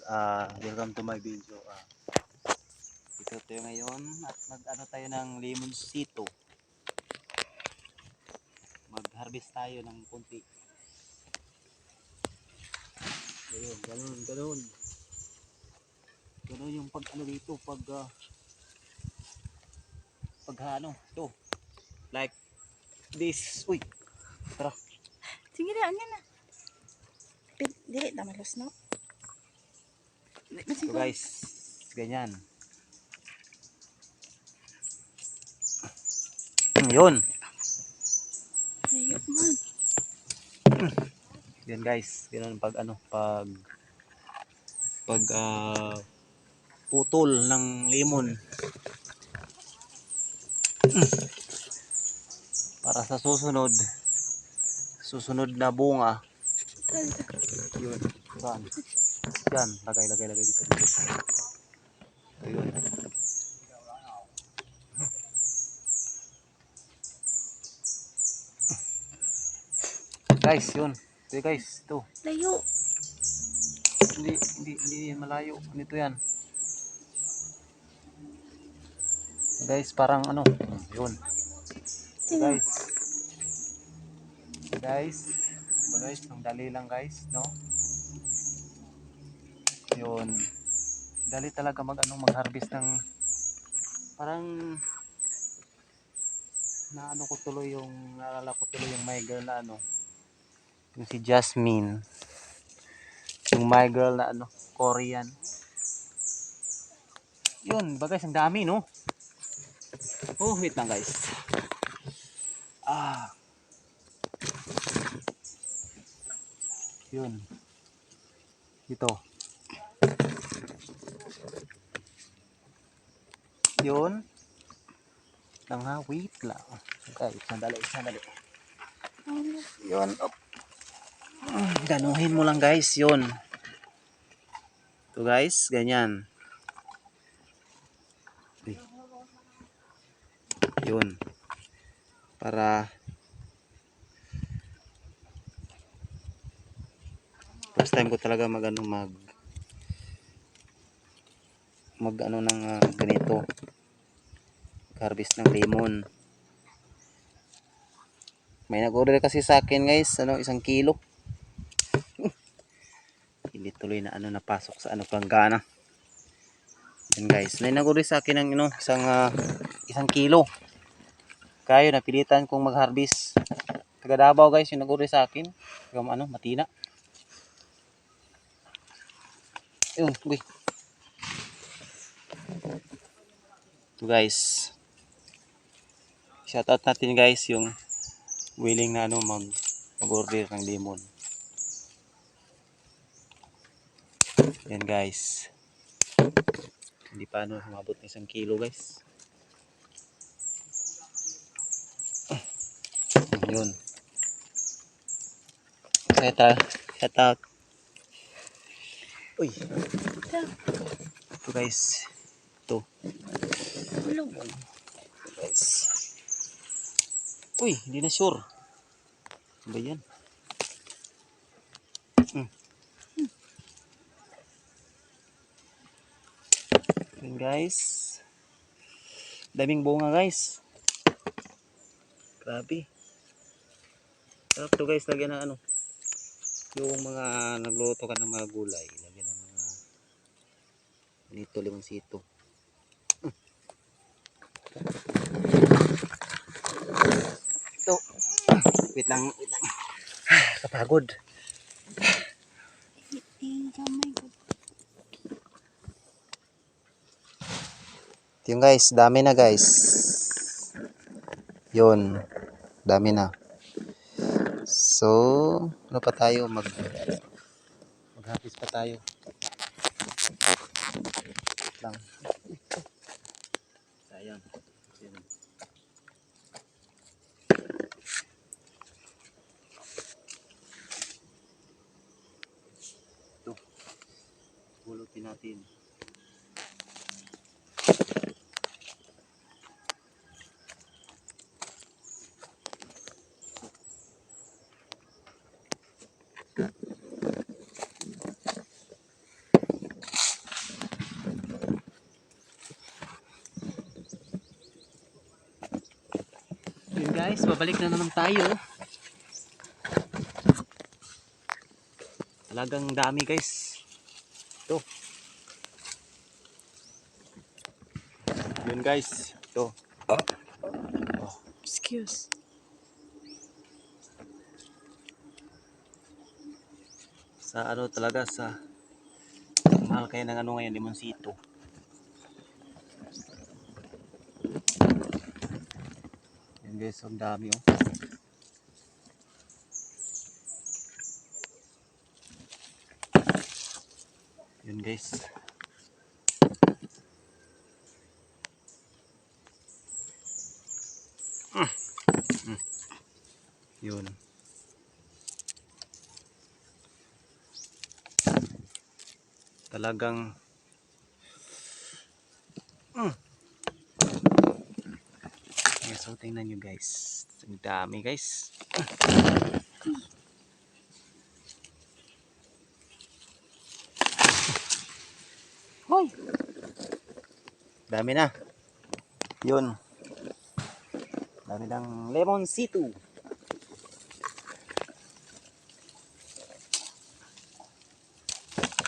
Welcome to my video. Dito tayo ngayon at mag-ano tayo ng limonsito. Mag-harvest tayo ng kunti. Ayun, ganun. Ganun yung pag ano dito, pag ano, to. Like this. Uy, tara. Sige na, ano na. Dili na malos, no? So guys, ganyan. Yun. Ayok man. Yan guys, ganun pag ano, pag putol ng limon. Para sa susunod na bunga. Yun. Saan? Yan, lagay dito. Ayun. Guys, yun. Ito guys, ito. Layo. Hindi malayo. Ano yan? Guys, parang ano, yun. Guys. Guys, diba guys, ang dali lang guys, no? Yun. Dali talaga mag-harvest ng parang naalala ko tuloy yung my girl na ano, yung si Jasmine, yung my girl na ano, Korean. Yun ba guys, ang dami no. Oh, wait lang guys. Yun ito yun lang ha, wait lang guys, sandali yun, ganuhin mo lang guys, yun ito guys, ganyan yun, para first time ko talaga mag ano ng ganito, harvest ng lemon. May nag-order kasi sa akin guys, ano, 1 kilo. Hindi tuloy na ano, napasok sa ano, planggana. Yan guys, may nag-order sa akin ng ano, 1 kilo. Kaya napilitan kong mag-harvest. Taga Davao guys yung nag-order sa akin. Taga ano, Matina. Yun, uy. So guys, shoutout natin guys yung willing na ano mag-order ng lemon. Yan guys. Hindi pa ano umabot ng 1 kilo guys. Yun. Shoutout. Uy. Ito guys. Ito. Ulog. Guys. Uy, hindi na sure. Ano ba yan? Yun guys. Daming bunga guys. Grabe. Sarap to guys, lagyan ng ano. Yung mga nagluto ka ng mga gulay. Lagyan ng mga nito, limonsito. Ito. Wait lang. Kapagod. Yung guys, dami na guys. Yun, dami na. So, ano pa tayo? Mag-harvest pa tayo. Lang. Sayang. Ito. Hulutin natin. Guys, babalik na naman tayo. Talagang dami guys. Ito. Yun guys. Ito. Excuse. Sa ano talaga sa mahal kayo ng ano ngayon, limonsito. Yun guys, ang dami oh. Yun guys. Yun. Talagang yes, so tingnan nyo guys. Ang dami guys. Hoy! Dami na. Yun. Dami ng lemonsito.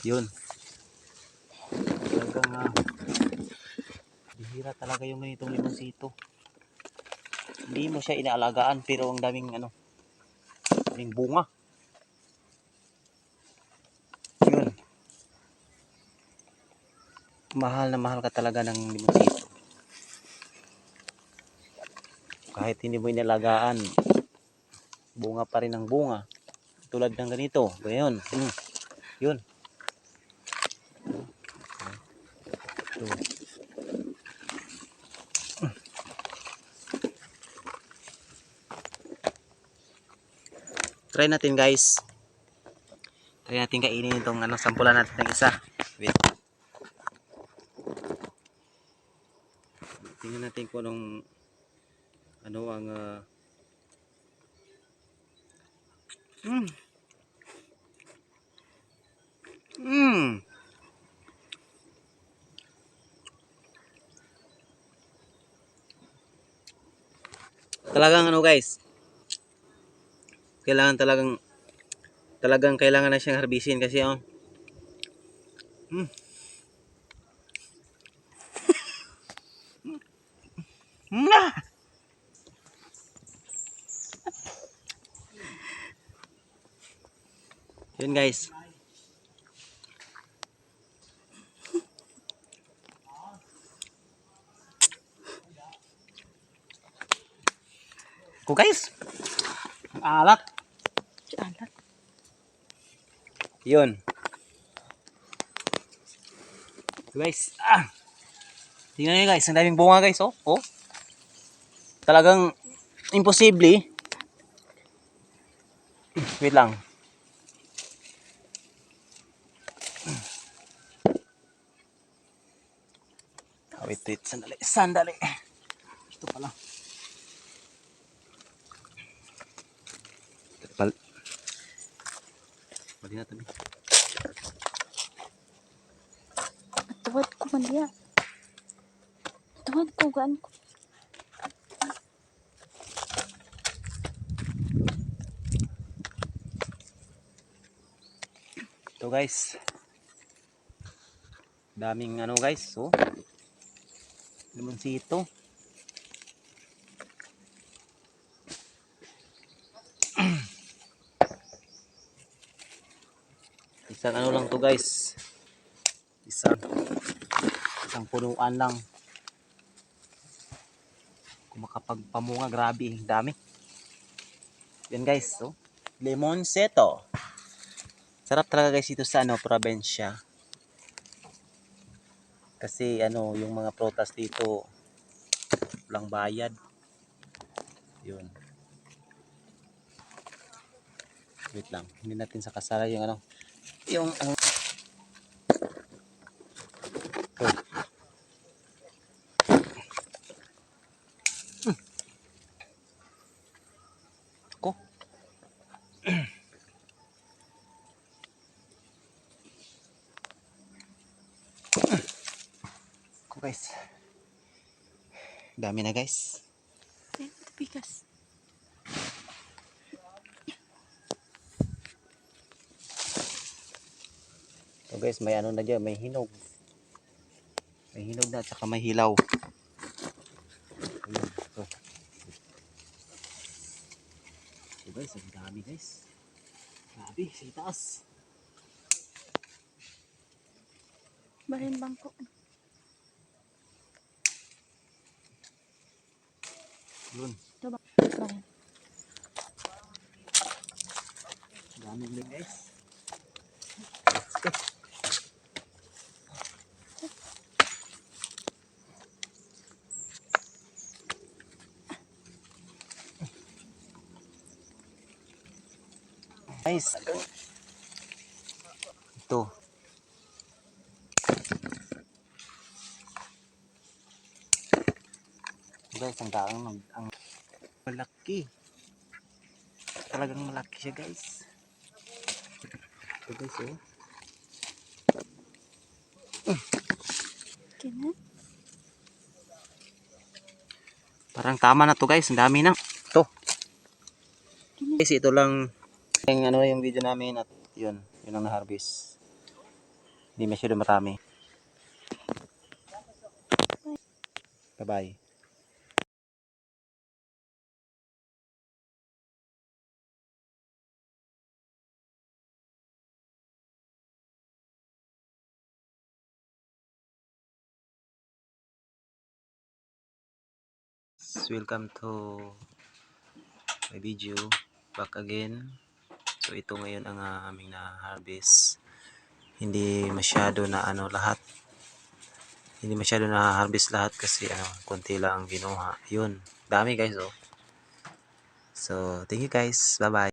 Yun. Talagang bihira talaga yung ganitong limonsito. Hindi mo siya inaalagaan pero ang daming ano, daming bunga. Yun. Mahal na mahal ka talaga ng limonsito. Kahit hindi mo inalagaan, bunga pa rin ang bunga. Tulad ng ganito, ganyan. Yun. Ito. Try natin guys. Try natin kainin itong ano, sampulan natin ng isa. Wait. Tingnan natin kung anong ano ang mm. Mm. Talagang ano guys, talagang kailangan na siyang harbisin kasi oh. Mm. Mm. Yun guys. Ko guys. Ang alat. Alat. Yun. Guys, tingnan nyo guys, ang daming bunga guys, oh. Oh. Talagang imposible. Wait lang. Wait, sandali. Ito pala. Bali na tabi. Tuwad ko man diya. Tuwad ko gaan ko. Ito guys. Daming ano guys, oh. Limonsito. Isang ano lang to guys. Isang punuan lang. Kung makapagpamunga, grabe, dami. Yan guys, oh. Limonsito. Sarap talaga guys ito sa ano, probinsya. Kasi ano, yung mga prutas dito walang bayad. Yun. Wait lang. Hindi natin sa kasara yung ano. Yung ano. Ko. Ko guys. Dami na guys. Bigas. So guys, may ano na dyan, may hinog. May hinog na at saka may hilaw. Ayun. So guys, ang dami guys. Grabe, sa itaas. Barin bangko. Yun, Ito ba? Barin. dami din guys. Guys, ito. Guys, ang daang ang malaki. Talagang malaki siya guys. Ito guys, oh. Kina? Parang tama na to guys, ang dami na. Ito. Guys, ito lang yung ano yung video namin at yun ang na-harvest. Hindi masyado marami. Bye-bye. Welcome to my video back again. So ito ngayon ang aming na-harvest. Hindi masyado na ano lahat. Hindi masyado na-harvest lahat kasi ano, konti lang ang binuha. Yun, dami guys oh. So, thank you guys. Bye-bye.